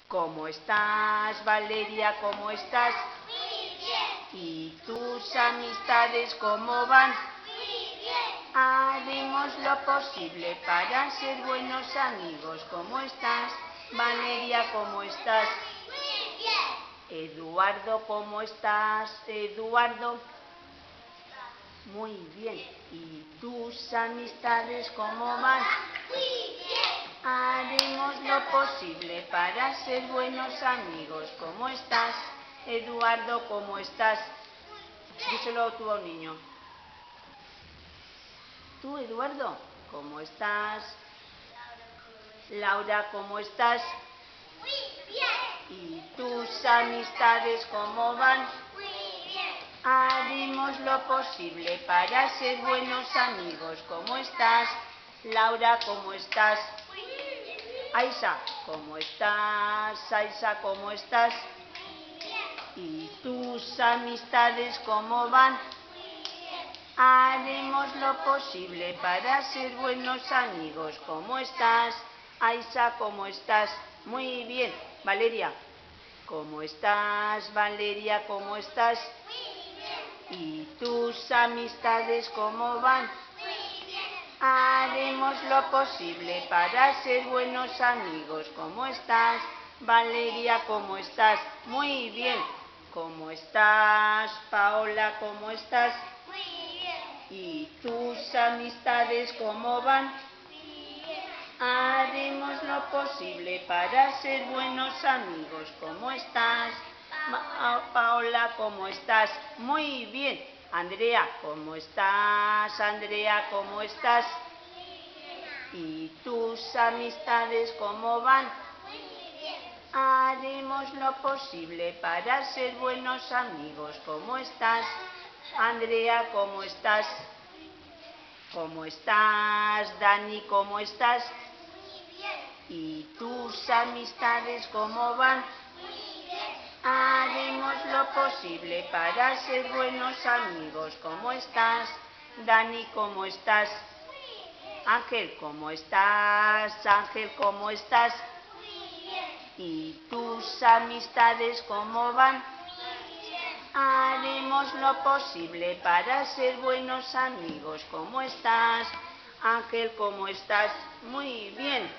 ¿Cómo estás, Valeria? ¿Cómo estás? Muy bien. ¿Y tus amistades cómo van? Muy bien. Haremos lo posible para ser buenos amigos. ¿Cómo estás, Valeria? ¿Cómo estás? Muy bien. Eduardo, ¿cómo estás, Eduardo? Muy bien. ¿Y tus amistades cómo van? Muy bien. Haremos lo posible para ser buenos amigos. ¿Cómo estás, Eduardo? ¿Cómo estás? Díselo tú a un niño. Tú, Eduardo, ¿cómo estás? Laura, ¿cómo estás? Muy bien. ¿Y tus amistades cómo van? Muy bien. Haremos lo posible para ser buenos amigos. ¿Cómo estás, Laura? ¿Cómo estás? Muy bien. Aisa, ¿cómo estás? Aisa, ¿cómo estás? Muy bien. ¿Y tus amistades cómo van? Muy bien. Haremos lo posible para ser buenos amigos. ¿Cómo estás, Aisa? ¿Cómo estás? Muy bien. Valeria, ¿cómo estás, Valeria? ¿Cómo estás? Muy bien. ¿Y tus amistades cómo van? Muy bien. Haremos lo posible para ser buenos amigos. ¿Cómo estás, Valeria? ¿Cómo estás? Muy bien. ¿Cómo estás, Paola? ¿Cómo estás? Muy bien. ¿Y tus amistades cómo van? Muy bien. Haremos lo posible para ser buenos amigos. ¿Cómo estás, Paola? ¿Cómo estás? Muy bien. Andrea, ¿cómo estás? Andrea, ¿cómo estás? ¿Y tus amistades cómo van? Muy bien. Haremos lo posible para ser buenos amigos. ¿Cómo estás, Andrea? ¿Cómo estás? ¿Cómo estás, Dani? ¿Cómo estás? Muy bien. ¿Y tus amistades cómo van? Muy bien. Haremos lo posible para ser buenos amigos. ¿Cómo estás, Dani? ¿Cómo estás? Muy bien. Ángel, ¿cómo estás? Ángel, ¿cómo estás? Muy bien. ¿Y tus amistades cómo van? Muy bien. Haremos lo posible para ser buenos amigos. ¿Cómo estás, Ángel? ¿Cómo estás? Muy bien.